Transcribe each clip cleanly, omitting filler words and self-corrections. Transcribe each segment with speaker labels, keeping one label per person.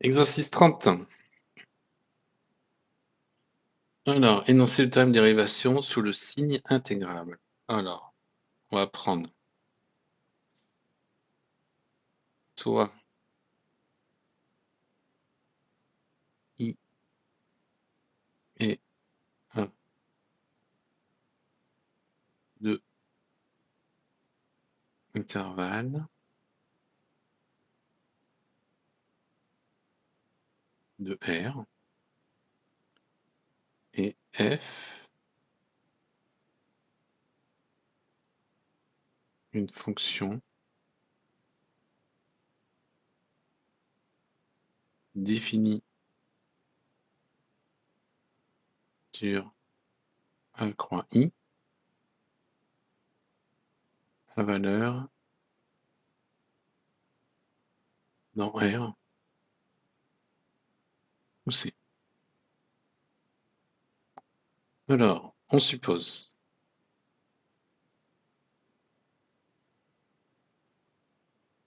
Speaker 1: Exercice 30. Alors, énoncer le théorème de dérivation sous le signe intégrable. Alors, on va prendre soit I et 1, 2, intervalle de R et F, une fonction définie sur A croix I, à valeur dans R ou C. Alors, on suppose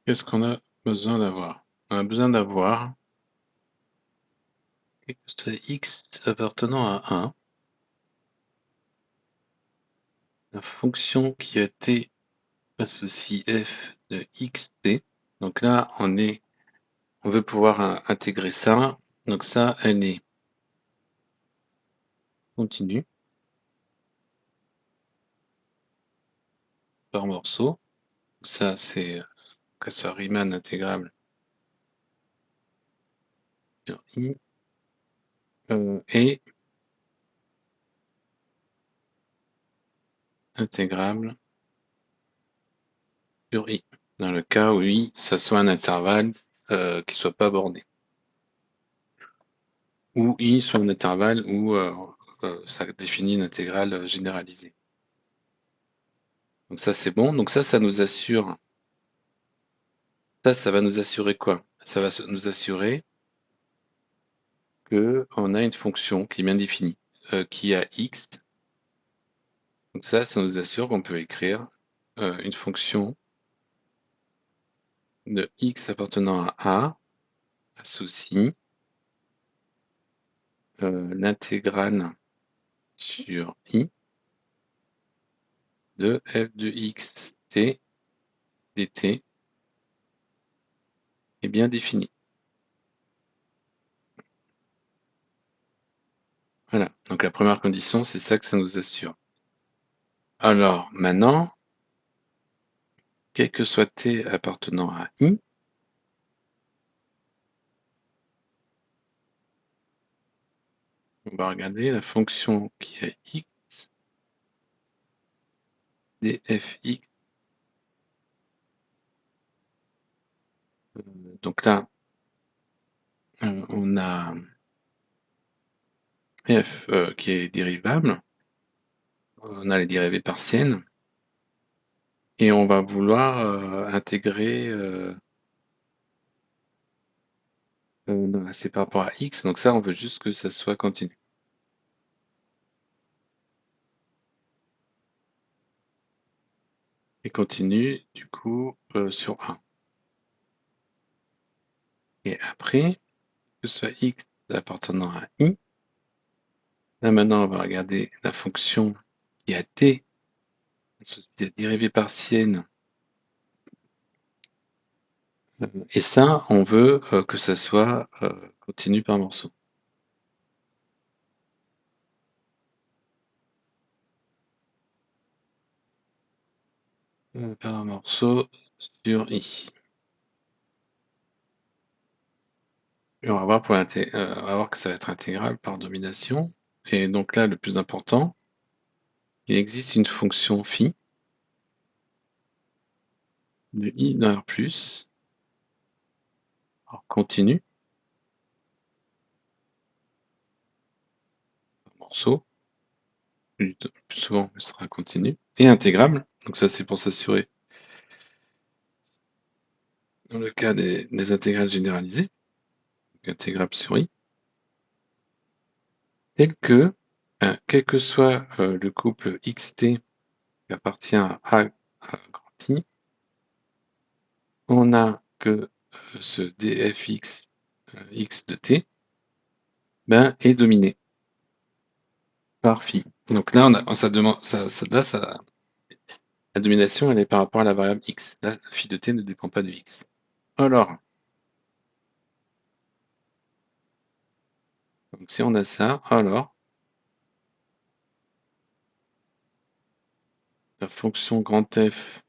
Speaker 1: qu'est-ce qu'on a besoin d'avoir? On a besoin d'avoir X appartenant à 1, la fonction qui a été associe f de xt. Donc là, on veut pouvoir intégrer ça. Donc ça, elle est continue par morceau. Ça, c'est que ça Riemann intégrable sur i et intégrable sur i. Dans le cas où i, ça soit un intervalle qui soit pas borné. Ou i soit un intervalle où ça définit une intégrale généralisée. Donc ça, c'est bon. Donc ça nous assure. Ça va nous assurer quoi? Ça va nous assurer qu'on a une fonction qui est bien définie, qui a x. Donc ça nous assure qu'on peut écrire une fonction de x appartenant à A associe l'intégrale sur i de f de x t dt est bien définie. Voilà, donc la première condition, c'est ça que ça nous assure. Alors, maintenant, quel que soit t appartenant à i, on va regarder la fonction qui est x dfx. Donc là, on a f qui est dérivable, on a les dérivées partielles, et on va vouloir intégrer, c'est par rapport à x, donc ça on veut juste que ça soit continu. Et continu du coup sur 1. Et après, que ce soit x appartenant à i, là maintenant on va regarder la fonction qui a t, la dérivée partielle. Et ça, on veut que ça soit continu par morceau. Par morceau sur i. Et on va voir, on va voir que ça va être intégral par domination. Et donc là, le plus important, il existe une fonction phi de i dans R+, alors continu, par morceau, plus souvent ce sera continu, et intégrable. Donc ça, c'est pour s'assurer dans le cas des intégrales généralisées, donc intégrable sur i, tel que, quel que soit le couple xt qui appartient à grand I, on a que ce dfx x de t est dominé par phi. Donc là, ça demande, la domination, elle est par rapport à la variable x. Là, phi de t ne dépend pas de x. Alors, donc si on a ça, alors la fonction grand F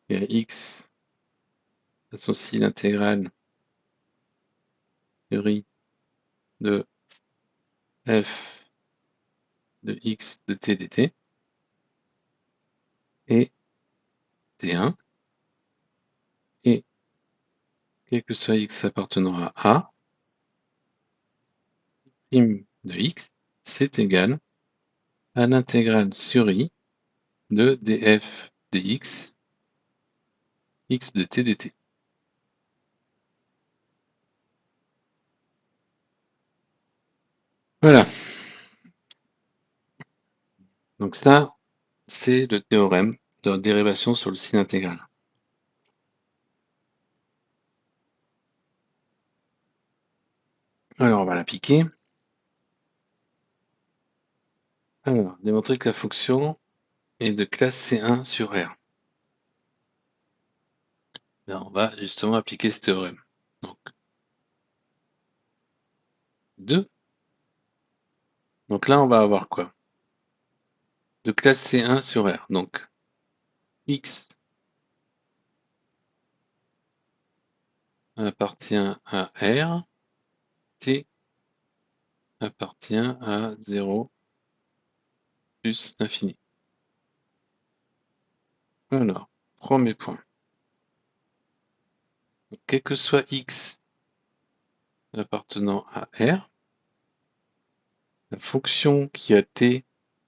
Speaker 1: et à x associe l'intégrale théorie de f de x de t dt et t1 et quel que soit x appartenant à A, prime de x, c'est égal à l'intégrale sur i de df dx x de t dt. Voilà. Donc ça, c'est le théorème de dérivation sur le signe intégral. Alors, on va l'appliquer. Alors, démontrer que la fonction est de classe C1 sur R. Là, on va justement appliquer ce théorème. Donc, 2. Donc là, on va avoir quoi? De classe C1 sur R. Donc, x appartient à R, t appartient à 0 plus infini. Alors, premier point. Donc, quel que soit x appartenant à R, la fonction qui a t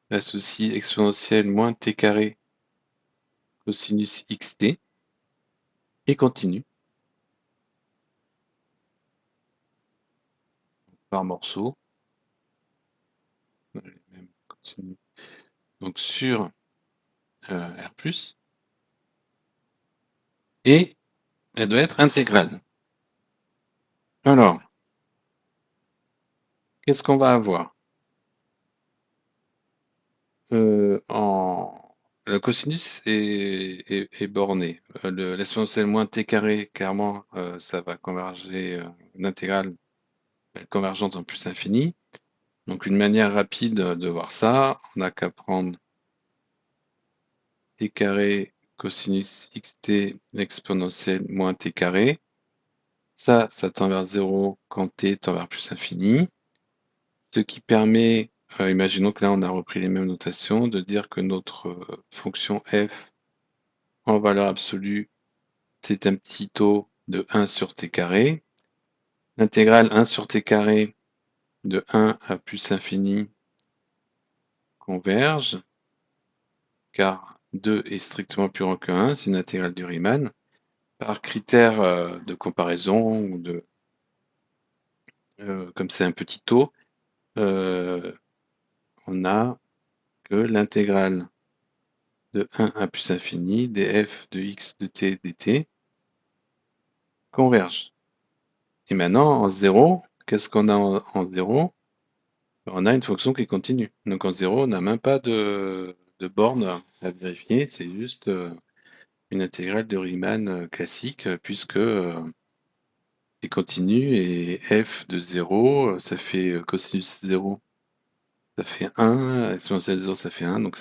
Speaker 1: associe exponentielle moins t carré cosinus xt est continue par morceau. Donc sur R+, et elle doit être intégrale. Alors, qu'est-ce qu'on va avoir? Le cosinus est borné. L'exponentielle moins t carré, clairement, ça va converger l'intégrale convergente en plus infini. Donc une manière rapide de voir ça, on n'a qu'à prendre t carré cosinus xt exponentielle moins t carré. Ça tend vers 0 quand t tend vers plus infini. Ce qui permet, imaginons que là on a repris les mêmes notations, de dire que notre fonction f en valeur absolue, c'est un petit taux de 1 sur t carré. L'intégrale 1 sur t carré de 1 à plus infini converge, car 2 est strictement plus grand que 1, c'est une intégrale du Riemann. Par critère de comparaison, ou comme c'est un petit taux, on a que l'intégrale de 1 à plus infini df de x de t dt converge. Et maintenant, en 0, qu'est-ce qu'on a en 0? On a une fonction qui est continue. Donc en 0, on n'a même pas de borne à vérifier, c'est juste une intégrale de Riemann classique, puisque c'est continu, et f de 0, ça fait cosinus 0, ça fait 1, exponentielle 0, ça fait 1, donc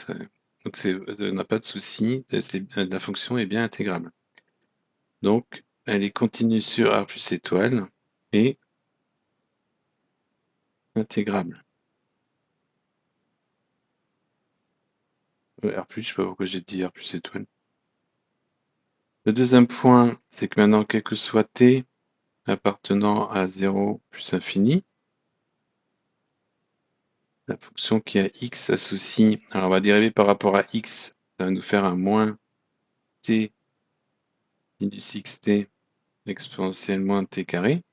Speaker 1: on n'a pas de souci, la fonction est bien intégrable. Donc, elle est continue sur R plus étoile et intégrable. R plus, je sais pas pourquoi j'ai dit R plus étoile. Le deuxième point, c'est que maintenant, quel que soit t appartenant à 0 plus infini, la fonction qui a x associe, alors on va dériver par rapport à x, ça va nous faire un moins t sinus xt exponentielle moins t carré,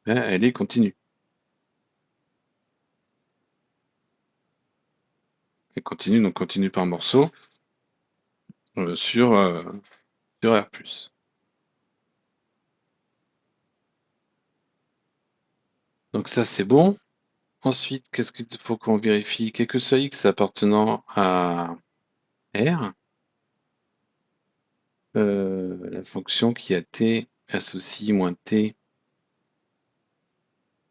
Speaker 1: elle est continue. Elle continue, donc continue par morceau sur R+. Donc ça, c'est bon. Ensuite, qu'est-ce qu'il faut qu'on vérifie? Quel que soit x appartenant à R, la fonction qui a t associe moins t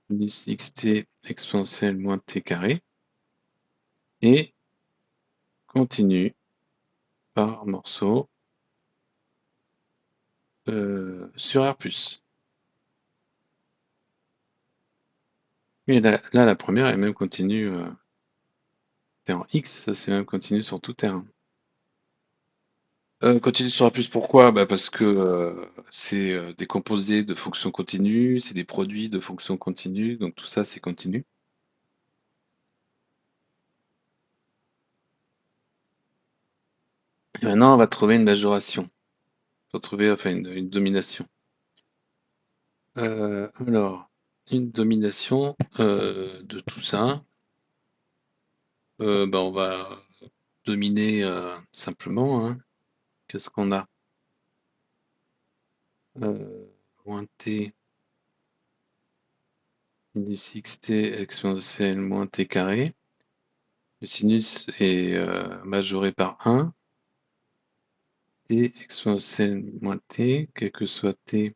Speaker 1: minus xt exponentielle moins t carré et continue par morceau sur R+. Et là, la première est même continue c'est en x, ça c'est même continu sur tout R. Continue sur R+, pourquoi? Bah parce que c'est des composés de fonctions continues, c'est des produits de fonctions continues, donc tout ça c'est continu. Et maintenant, on va trouver une majoration. On va trouver enfin une domination. Alors, une domination de tout ça. Bah, on va dominer simplement. Hein. Qu'est-ce qu'on a? Moins t minus xt exponentielle moins t carré. Le sinus est majoré par 1. T exponentielle moins t, quel que soit t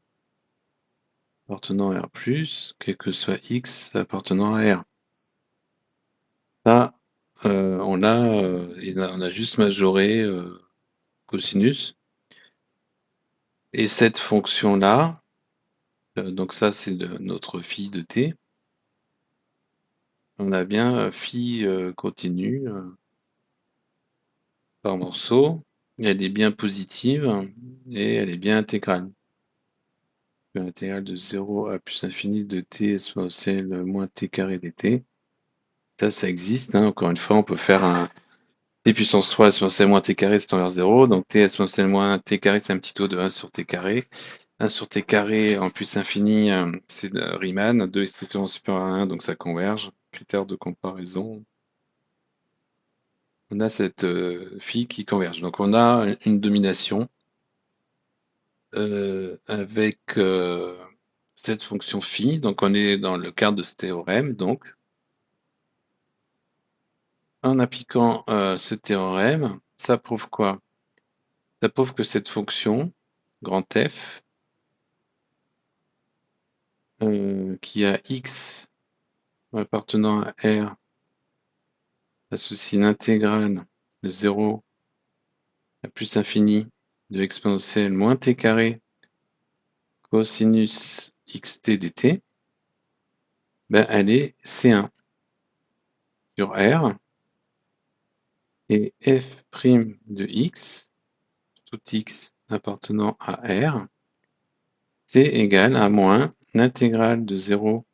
Speaker 1: appartenant à R+, quel que soit x appartenant à R. Là, on a juste majoré cosinus. Et cette fonction-là, donc ça c'est notre phi de t, on a bien phi continue par morceau, elle est bien positive et elle est bien intégrale. L'intégrale de 0 à plus infini de t exponentielle moins t carré dt. Ça existe. Hein. Encore une fois, on peut faire un t puissance 3 exponentielle moins t carré, c'est envers 0. Donc t exponentielle moins t carré, c'est un petit taux de 1 sur t carré. 1 sur t carré en plus infini, c'est Riemann. 2 est strictement supérieur à 1, donc ça converge. Critère de comparaison. On a cette phi qui converge. Donc on a une domination avec cette fonction phi. Donc on est dans le cadre de ce théorème. Donc en appliquant ce théorème, ça prouve quoi? Ça prouve que cette fonction, grand F, qui a x appartenant à R, associe l'intégrale de 0 à plus infini de exponentielle moins t carré cosinus xt dt, ben elle est C1 sur R et f' de x, tout x appartenant à R, c'est égal à moins l'intégrale de 0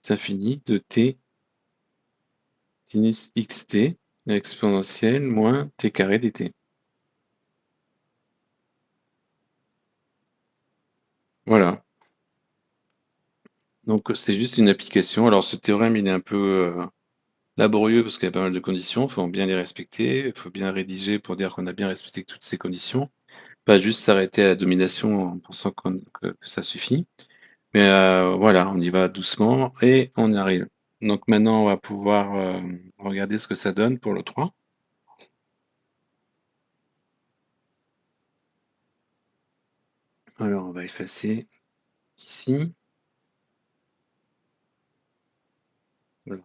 Speaker 1: à l'infini de t sinus xt exponentielle moins t carré dt. Voilà. Donc c'est juste une application. Alors ce théorème il est un peu laborieux parce qu'il y a pas mal de conditions, il faut bien les respecter, il faut bien rédiger pour dire qu'on a bien respecté toutes ces conditions, pas juste s'arrêter à la domination en pensant que ça suffit. Mais voilà, on y va doucement et on y arrive. Donc maintenant on va pouvoir regarder ce que ça donne pour le 3. Alors on va effacer ici. Voilà,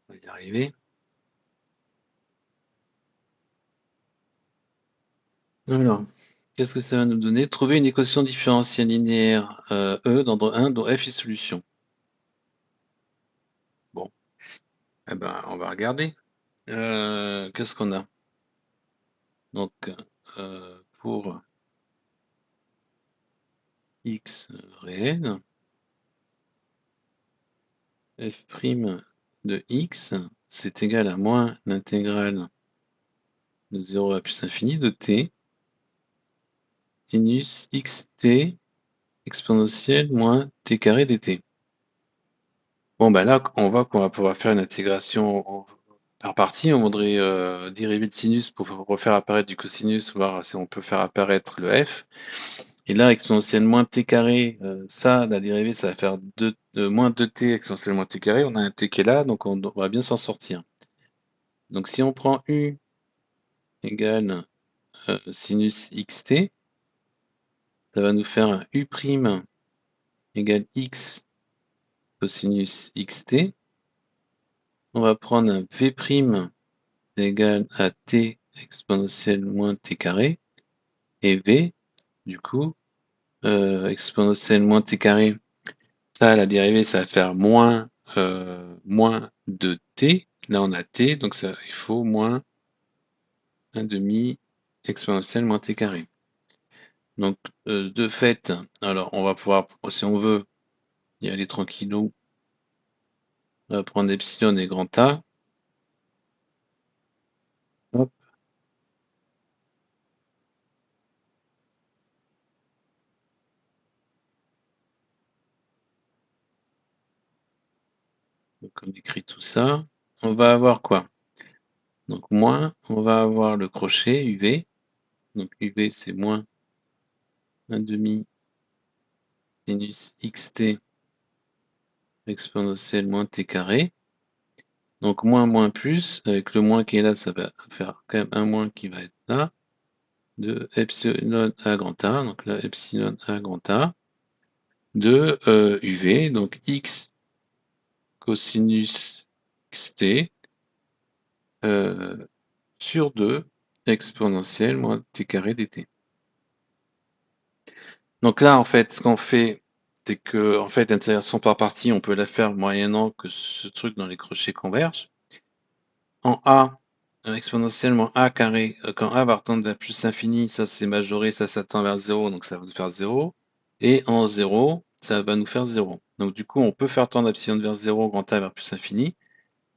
Speaker 1: on va y arriver. Alors, qu'est-ce que ça va nous donner? Trouver une équation différentielle linéaire E dans 1 dont f est solution. Bon, eh ben, on va regarder. Qu'est-ce qu'on a? Donc, pour x réel, f' de x, c'est égal à moins l'intégrale de 0 à plus infini de t sinus xt exponentielle moins t carré dt. Bon, ben là, on voit qu'on va pouvoir faire une intégration par partie. On voudrait dériver de sinus pour refaire apparaître du cosinus, voir si on peut faire apparaître le f. Et là, exponentielle moins t carré, ça, la dérivée, ça va faire moins 2t exponentielle moins t carré. On a un t qui est là, donc on va bien s'en sortir. Donc si on prend u égale sinus xt, ça va nous faire un u' égale x cosinus xt. On va prendre un v' égale à t exponentielle moins t carré. Et v, du coup, exponentielle moins t carré, ça, la dérivée, ça va faire moins 2t. Là, on a t, donc ça, il faut moins 1 demi exponentielle moins t carré. Donc, de fait, alors, on va pouvoir, si on veut, y aller tranquillou. On va prendre epsilon et grand A. Hop. Donc, on écrit tout ça. On va avoir quoi? Donc, moins, on va avoir le crochet UV. Donc, UV, c'est moins 1 demi sinus xt exponentielle moins t carré. Donc moins plus, avec le moins qui est là, ça va faire quand même un moins qui va être là, de epsilon à grand A, donc là epsilon à grand A, de UV, donc x cosinus xt sur 2 exponentielle moins t carré dt. Donc là, en fait, ce qu'on fait, c'est que en fait, l'intégration par partie, on peut la faire moyennant que ce truc dans les crochets converge. En A, exponentiellement A carré, quand A va tendre vers plus l'infini, ça c'est majoré, ça tend vers 0, donc ça va nous faire 0. Et en 0, ça va nous faire 0. Donc du coup, on peut faire tendre epsilon vers 0, grand A vers plus infini.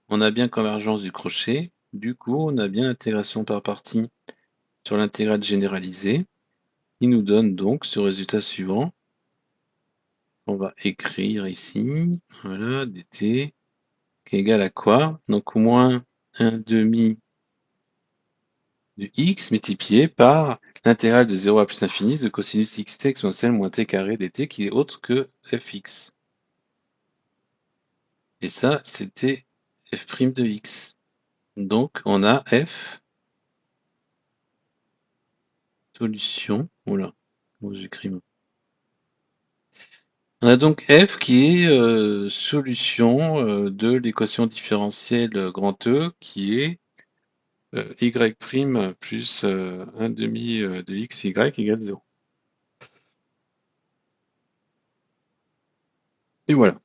Speaker 1: On a bien convergence du crochet. Du coup, on a bien intégration par partie sur l'intégrale généralisée, qui nous donne donc ce résultat suivant. On va écrire ici, voilà, dt, qui est égal à quoi? Donc moins 1 demi de x multiplié par l'intégrale de 0 à plus infini de cosinus xt exponentielle moins t carré dt qui est autre que fx. Et ça, c'était f' de x. Donc, on a f, solution, oula, comment j'écris moi. On a donc f qui est solution de l'équation différentielle grand E qui est y' plus 1 demi de x y égale 0. Et voilà.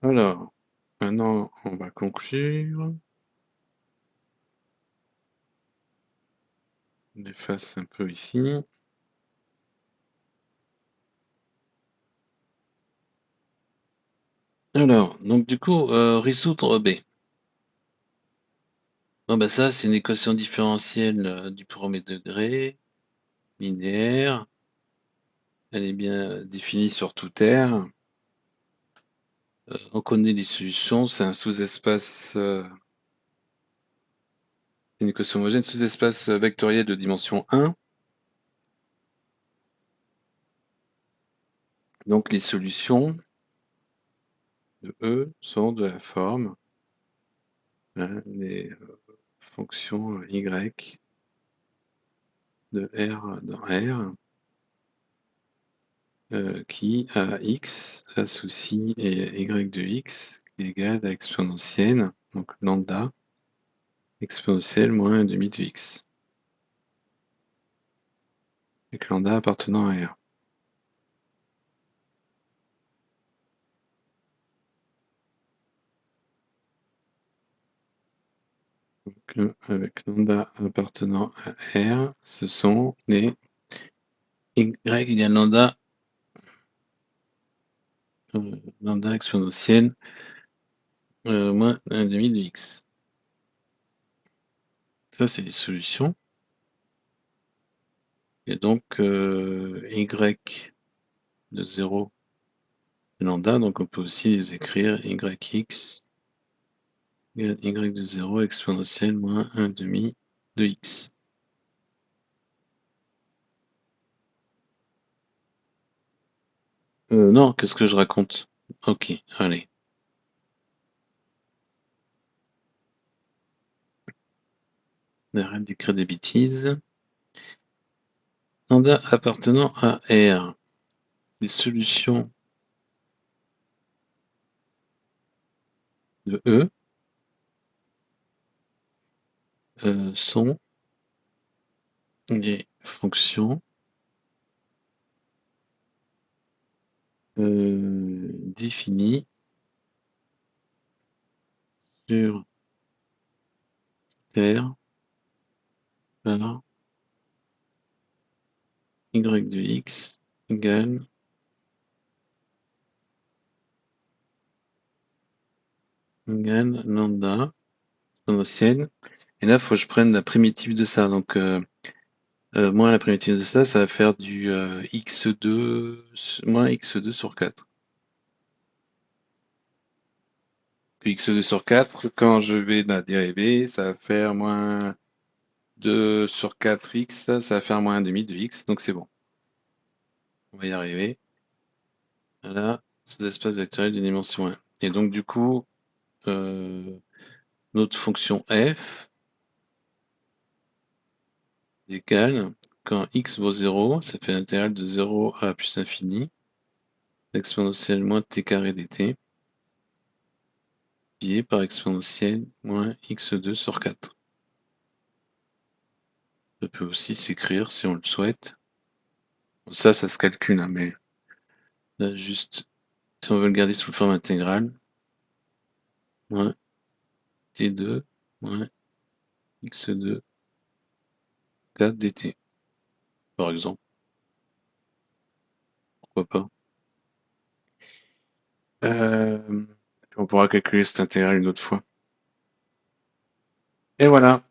Speaker 1: Alors, maintenant, on va conclure. On efface un peu ici. Alors, donc du coup, résoudre B. Bon, bah ça, c'est une équation différentielle du premier degré, linéaire. Elle est bien définie sur tout R. On connaît les solutions, c'est un sous-espace, une équation homogène, sous-espace vectoriel de dimension 1. Donc les solutions de E sont de la forme les fonctions Y de R dans R qui à x associe y de x qui est égal à exponentielle, donc lambda exponentielle moins 1 demi de x, avec lambda appartenant à R. Donc avec lambda appartenant à R, ce sont les y égale lambda exponentielle moins 1 demi de x. Ça, c'est les solutions. Et donc, y de 0 lambda, donc on peut aussi les écrire yx égale y de 0 exponentielle moins 1 demi de x. Non, qu'est-ce que je raconte? Ok, allez. Arrête d'écrire des bêtises. Lambda appartenant à R. Les solutions de E sont des fonctions définies sur Terre par y de x égale lambda exponentielle. Et là, il faut que je prenne la primitive de ça. Donc, moins la primitive de ça, ça va faire du x2 moins x2 sur 4. X2 sur 4, quand je vais la dériver, ça va faire moins 2 sur 4x, ça va faire moins 1,5 de x, donc c'est bon. On va y arriver. Voilà, sous-espace vectoriel de dimension 1. Et donc du coup, notre fonction f égale, quand x vaut 0, ça fait l'intégrale de 0 à plus infini, exponentielle moins t carré dt, divisé par exponentielle moins x2 sur 4. Ça peut aussi s'écrire, si on le souhaite. Ça se calcule, hein, mais là, juste, si on veut le garder sous forme intégrale, moins t2 moins x2 4 dt, par exemple. Pourquoi pas. On pourra calculer cette intégrale une autre fois. Et voilà.